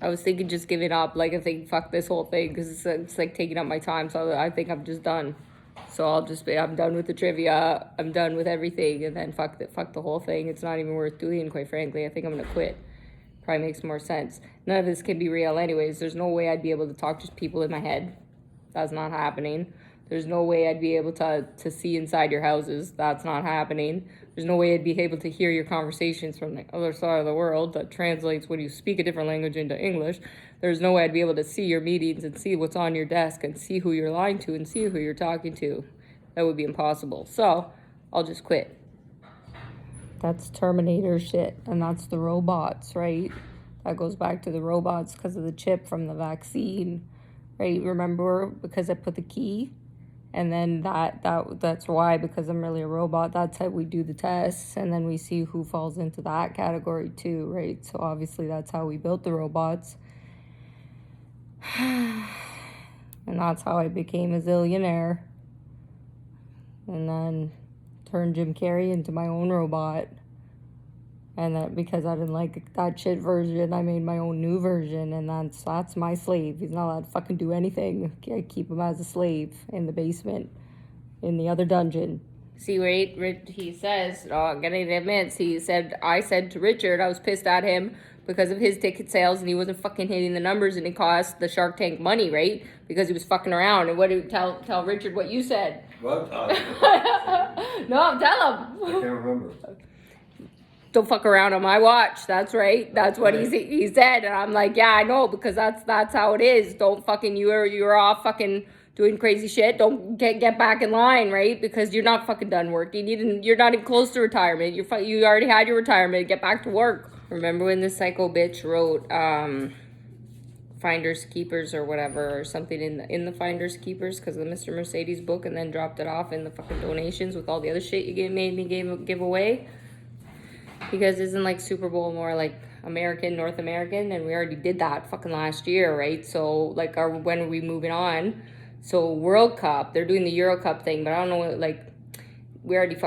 I was thinking just giving up. Like, I think fuck this whole thing because it's like taking up my time. So I think I'm just done. So I'm done with the trivia. I'm done with everything, and then fuck the whole thing. It's not even worth doing, quite frankly. I think I'm gonna quit. Probably makes more sense. None of this can be real, anyways. There's no way I'd be able to talk to people in my head. That's not happening. There's no way I'd be able to see inside your houses. That's not happening. There's no way I'd be able to hear your conversations from the other side of the world that translates when you speak a different language into English. There's no way I'd be able to see your meetings and see what's on your desk and see who you're lying to and see who you're talking to. That would be impossible. So I'll just quit. That's Terminator shit, and that's the robots, right? That goes back to the robots because of the chip from the vaccine, right? Remember, because I put the key, and then that's why, because I'm really a robot, that's how we do the tests, and then we see who falls into that category too, right? So obviously that's how we built the robots. And that's how I became a zillionaire. And then turned Jim Carrey into my own robot. And that because I didn't like that shit version, I made my own new version, and that's my slave. He's not allowed to fucking do anything. I keep him as a slave in the basement, in the other dungeon. See, right, he says, I'm gonna admit, I said to Richard, I was pissed at him because of his ticket sales, and he wasn't fucking hitting the numbers, and it cost the Shark Tank money, right? Because he was fucking around. And what do you tell Richard what you said? What? No, tell him. I can't remember. Don't fuck around on my watch. That's right. That's what he said. And I'm like, yeah, I know, because that's how it is. Don't fucking, you're off fucking doing crazy shit. Don't get back in line, right? Because you're not fucking done working. You're not even close to retirement. You already had your retirement. Get back to work. Remember when this psycho bitch wrote Finders Keepers or whatever, or something in the Finders Keepers because of the Mr. Mercedes book, and then dropped it off in the fucking donations with all the other shit you made me give away? Because isn't like Super Bowl more like American, North American? And we already did that fucking last year, right? So like, when are we moving on? So World Cup, they're doing the Euro Cup thing, but I don't know, like, we already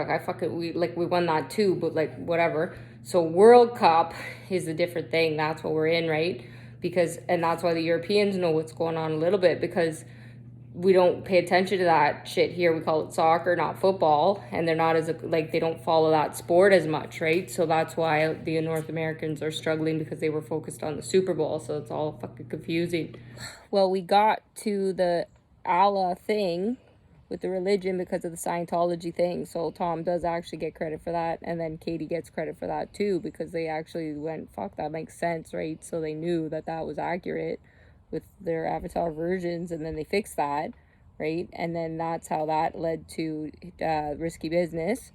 we won that too, but like whatever. So World Cup is a different thing. That's what we're in, right? And that's why the Europeans know what's going on a little bit, because we don't pay attention to that shit here. We call it soccer, not football, and they're not they don't follow that sport as much, right? So that's why the North Americans are struggling, because they were focused on the Super Bowl, so it's all fucking confusing. Well, we got to the Allah thing with the religion because of the Scientology thing, so Tom does actually get credit for that, and then Katie gets credit for that too, because they actually went, fuck, that makes sense, right? So they knew that was accurate with their avatar versions, and then they fixed that, right? And then that's how that led to Risky Business,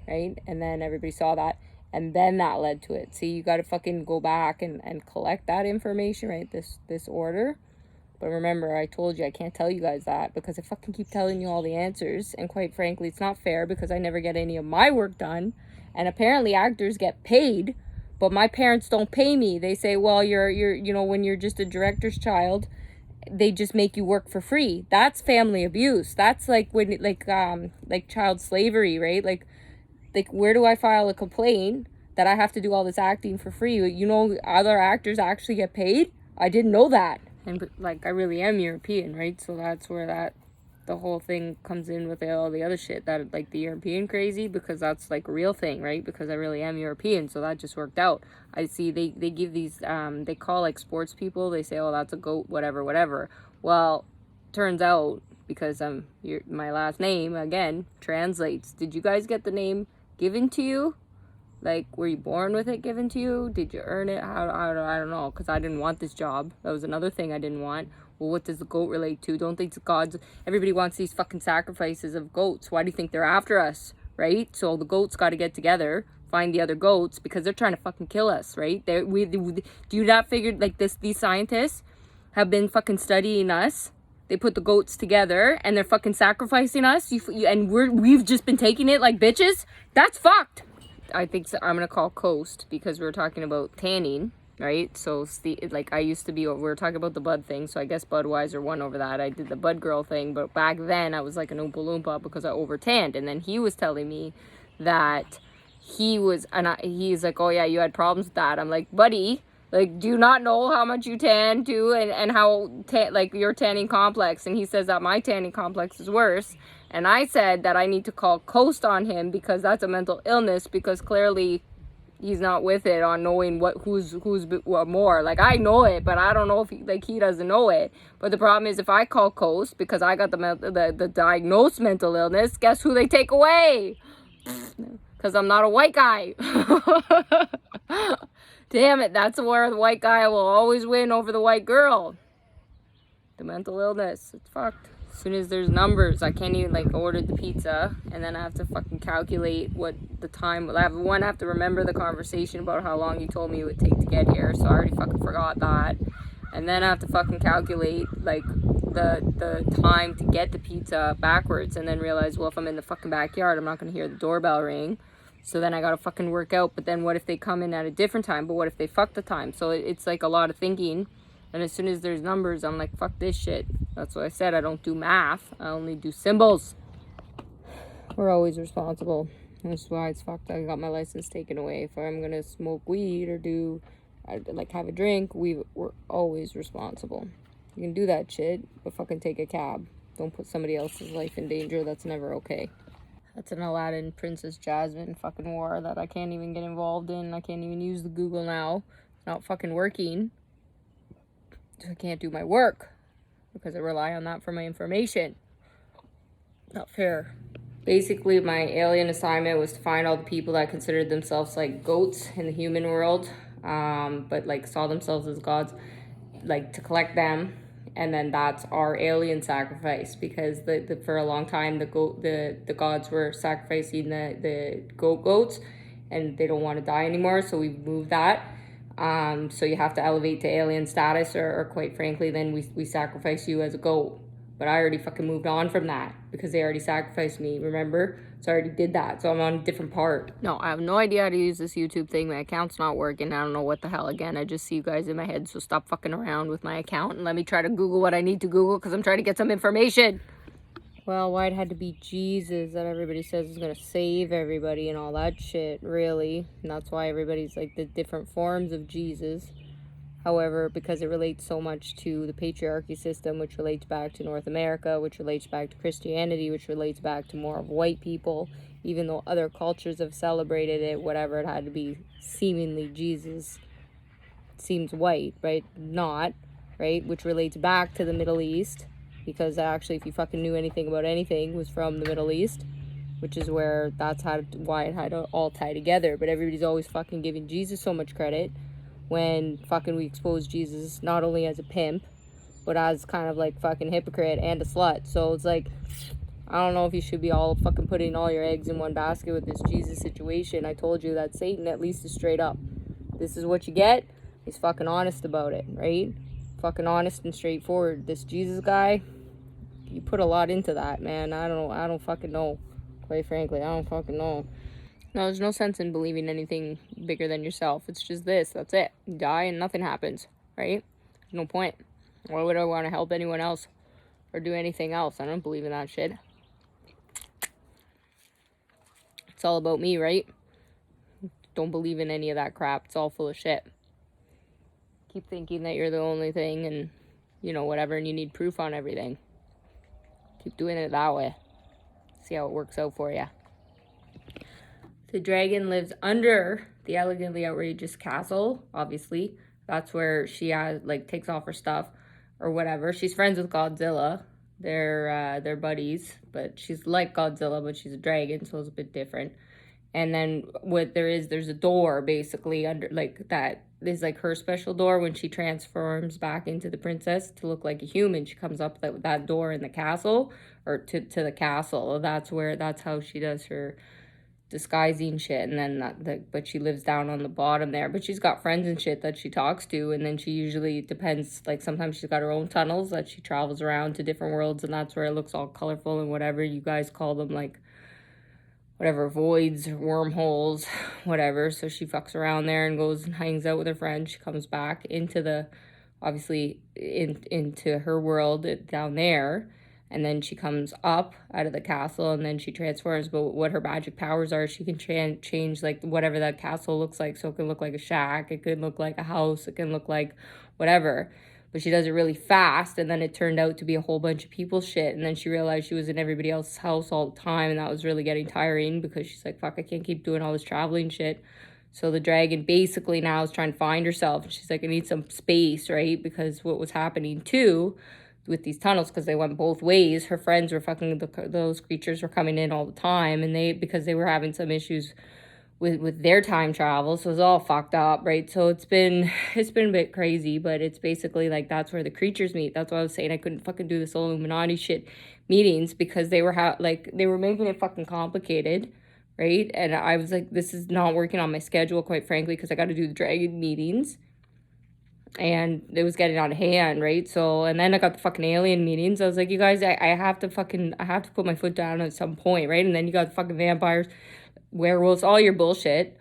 right? And then everybody saw that, and then that led to it. See, you got to fucking go back and collect that information, right? This order. But remember, I told you I can't tell you guys that, because I fucking keep telling you all the answers, and quite frankly, it's not fair, because I never get any of my work done, and apparently actors get paid, but my parents don't pay me. They say, well, you're when you're just a director's child, they just make you work for free. That's family abuse. That's like when like child slavery, right? Like where do I file a complaint that I have to do all this acting for free? Other actors actually get paid? I didn't know that. And like, I really am European, right? So that's where the whole thing comes in with all the other shit, that like the European crazy, because that's like a real thing, right? Because I really am European, so that just worked out. I see they give these they call like sports people, they say, oh, that's a goat, whatever. Well, turns out, because my last name again translates. Did you guys get the name given to you? Like, were you born with it given to you? Did you earn it? I don't know, because I didn't want this job. That was another thing I didn't want. Well, what does the goat relate to? Don't think it's gods. Everybody wants these fucking sacrifices of goats. Why do you think they're after us, right? So the goats got to get together, find the other goats, because they're trying to fucking kill us, right? Do you not figure, like, these scientists have been fucking studying us? They put the goats together, and they're fucking sacrificing us, and we've just been taking it like bitches? That's fucked. I think so. I'm gonna call Coast, because we were talking about tanning, right? So like, I used to be, we were talking about the Bud thing, so I guess Budweiser won over that. I did the Bud Girl thing, but back then I was like an Oompa Loompa because I over tanned. And then he was telling me that he's like, oh yeah, you had problems with that. I'm like, buddy, Like, do you not know how much you tan too, and how like your tanning complex? And he says that my tanning complex is worse. And I said that I need to call Coast on him because that's a mental illness, because clearly he's not with it on knowing who's what more. Like, I know it, but I don't know if he doesn't know it. But the problem is, if I call Coast because I got the diagnosed mental illness, guess who they take away? Because I'm not a white guy. Damn it, that's where the white guy will always win over the white girl. The mental illness. It's fucked. As soon as there's numbers, I can't even, like, order the pizza, and then I have to fucking calculate what the time. I have to remember the conversation about how long you told me it would take to get here, so I already fucking forgot that. And then I have to fucking calculate, like, the time to get the pizza backwards, and then realize, well, if I'm in the fucking backyard, I'm not gonna hear the doorbell ring. So then I gotta fucking work out, but then what if they come in at a different time? But what if they fuck the time? So it's like a lot of thinking. And as soon as there's numbers, I'm like, fuck this shit. That's what I said. I don't do math. I only do symbols. We're always responsible. That's why it's fucked. I got my license taken away. If I'm gonna smoke weed or have a drink, we're always responsible. You can do that shit, but fucking take a cab. Don't put somebody else's life in danger. That's never okay. That's an Aladdin Princess Jasmine fucking war that I can't even get involved in. I can't even use the Google now. It's not fucking working. I can't do my work because I rely on that for my information. Not fair. Basically, my alien assignment was to find all the people that considered themselves like goats in the human world, but like saw themselves as gods, like to collect them, and then that's our alien sacrifice, because for a long time the gods were sacrificing the goats, and they don't want to die anymore, so we moved that. So you have to elevate to alien status, or quite frankly, then we sacrifice you as a goat. But I already fucking moved on from that because they already sacrificed me, remember? So I already did that. So I'm on a different part. No, I have no idea how to use this YouTube thing. My account's not working. I don't know what the hell. Again, I just see you guys in my head. So stop fucking around with my account and let me try to Google what I need to Google, because I'm trying to get some information. Well, why it had to be Jesus that everybody says is going to save everybody and all that shit, really. And that's why everybody's like the different forms of Jesus. However, because it relates so much to the patriarchy system, which relates back to North America, which relates back to Christianity, which relates back to more of white people, even though other cultures have celebrated it, whatever, it had to be seemingly Jesus. Seems white, right? Not, right? Which relates back to the Middle East, because actually, if you fucking knew anything about anything, it was from the Middle East, which is where why it had to all tie together. But everybody's always fucking giving Jesus so much credit, when fucking we expose Jesus not only as a pimp, but as kind of like fucking hypocrite and a slut. So it's like, I don't know if you should be all fucking putting all your eggs in one basket with this Jesus situation. I told you that Satan at least is straight up. This is what you get. He's fucking honest about it, right? Fucking honest and straightforward. This Jesus guy, you put a lot into that, man. I don't fucking know. Quite frankly, I don't fucking know. No, there's no sense in believing anything bigger than yourself. It's just this. That's it. You die and nothing happens, right? There's no point. Why would I want to help anyone else or do anything else? I don't believe in that shit. It's all about me, right? Don't believe in any of that crap. It's all full of shit. Keep thinking that you're the only thing and, whatever, and you need proof on everything. Keep doing it that way. See how it works out for you. The dragon lives under the elegantly outrageous castle, obviously. That's where she takes off her stuff or whatever. She's friends with Godzilla. They're buddies, but she's like Godzilla, but she's a dragon, so it's a bit different. And then there's a door basically under, like, that is like her special door. When she transforms back into the princess to look like a human, she comes up that door in the castle, or to the castle. That's how she does her disguising shit. And then but she lives down on the bottom there, but she's got friends and shit that she talks to, and then she usually, depends, like sometimes she's got her own tunnels that she travels around to different worlds, and that's where it looks all colorful and whatever you guys call them, like whatever, voids, wormholes, whatever. So she fucks around there and goes and hangs out with her friends. She comes back into into her world down there, and then she comes up out of the castle, and then she transforms. But what her magic powers are, she can change like whatever that castle looks like. So it can look like a shack, it could look like a house, it can look like whatever. But she does it really fast, and then it turned out to be a whole bunch of people's shit. And then she realized she was in everybody else's house all the time, and that was really getting tiring, because she's like, fuck, I can't keep doing all this traveling shit. So the dragon basically now is trying to find herself. And she's like, I need some space, right? Because what was happening too with these tunnels, because they went both ways, her friends were fucking, those creatures were coming in all the time, and because they were having some issues with their time travel, so it's all fucked up, right? So it's been a bit crazy, but it's basically like that's where the creatures meet. That's why I was saying I couldn't fucking do this Illuminati shit meetings, because they were they were making it fucking complicated, right? And I was like, this is not working on my schedule, quite frankly, because I got to do the dragon meetings, and it was getting out of hand, right? So, and then I got the fucking alien meetings. I was like, you guys, I have to put my foot down at some point, right? And then you got the fucking vampires, werewolves, all your bullshit,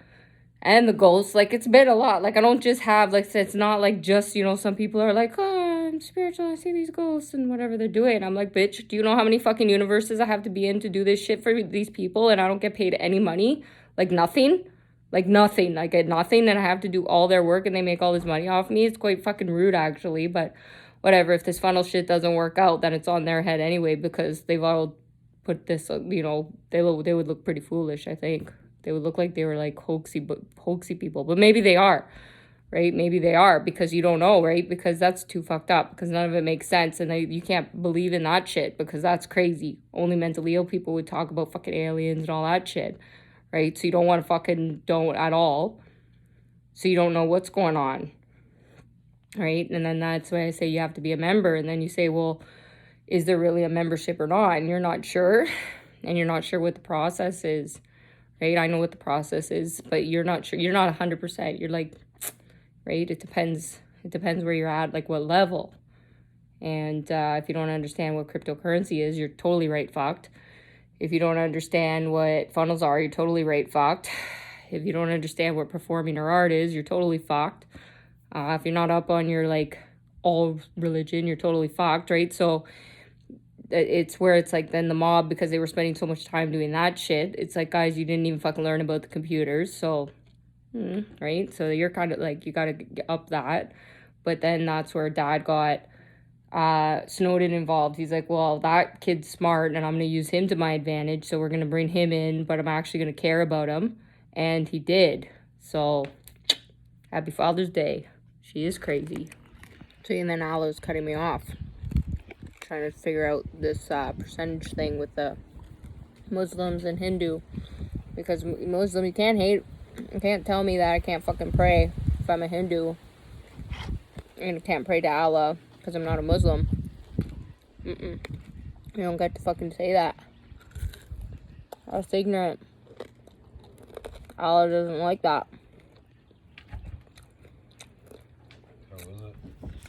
and the ghosts. Like, it's been a lot. Like, I don't just have, like, it's not like just, you know, some people are like, oh, I'm spiritual, I see these ghosts and whatever they're doing. I'm like, bitch, do you know how many fucking universes I have to be in to do this shit for these people, and I don't get paid any money? Like, nothing. Like, nothing. I get nothing, and I have to do all their work, and they make all this money off me. It's quite fucking rude, actually, but whatever. If this funnel shit doesn't work out, then it's on their head anyway, because they've all put this, you know, they would look pretty foolish, I think. They would look like they were, like, hoaxy people. But maybe they are, right? Maybe they are, because you don't know, right? Because that's too fucked up, because none of it makes sense, and you can't believe in that shit, because that's crazy. Only mentally ill people would talk about fucking aliens and all that shit, right? So you don't want to don't at all. So you don't know what's going on, right? And then that's why I say you have to be a member. And then you say, well, is there really a membership or not? And you're not sure. And you're not sure what the process is, right? I know what the process is, but you're not sure. You're not 100%. You're like, right? It depends where you're at, like what level. And if you don't understand what cryptocurrency is, you're totally right fucked. If you don't understand what funnels are, you're totally right fucked. If you don't understand what performing or art is, you're totally fucked. If you're not up on your, like, all religion, you're totally fucked, right? So it's where it's like, then the mob, because they were spending so much time doing that shit, it's like, guys, you didn't even fucking learn about the computers, so, right? So you're kind of like, you got to get up that. But then that's where Dad got Snowden involved. He's like, well, that kid's smart, and I'm going to use him to my advantage, so we're going to bring him in, but I'm actually going to care about him. And he did. So, happy Father's Day. She is crazy. So, and then Allah's cutting me off, trying to figure out this percentage thing with the Muslims and Hindu. Because Muslim, you can't tell me that I can't fucking pray if I'm a Hindu, and I can't pray to Allah because I'm not a Muslim. You don't get to fucking say that. That's ignorant. Allah doesn't like that.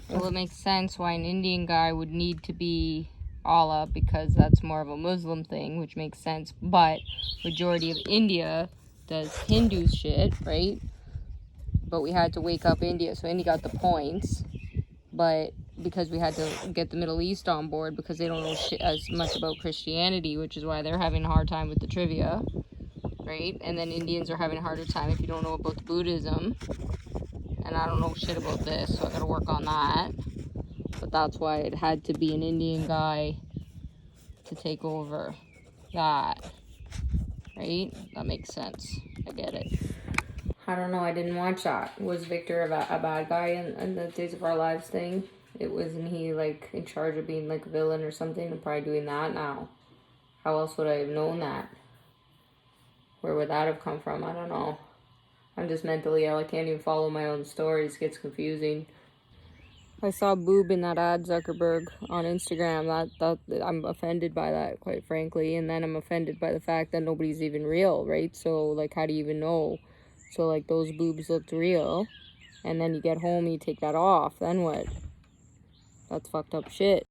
Well, it makes sense why an Indian guy would need to be Allah, because that's more of a Muslim thing, which makes sense. But majority of India does Hindu shit, right? But we had to wake up India, so India got the points. But because we had to get the Middle East on board, because they don't know shit as much about Christianity, which is why they're having a hard time with the trivia, right? And then Indians are having a harder time if you don't know about the Buddhism. And I don't know shit about this, so I gotta work on that. But that's why it had to be an Indian guy to take over that, right? That makes sense. I get it. I don't know, I didn't watch that. Was Victor a bad guy in the Days of Our Lives thing? Wasn't he, like, in charge of being, like, a villain or something? I'm probably doing that now. How else would I have known that? Where would that have come from? I don't know. I'm just mentally ill. I can't even follow my own stories. It gets confusing. I saw boob in that ad, Zuckerberg, on Instagram. That I'm offended by that, quite frankly. And then I'm offended by the fact that nobody's even real, right? So, like, how do you even know? So, like, those boobs looked real. And then you get home, you take that off. Then what? That's fucked up shit.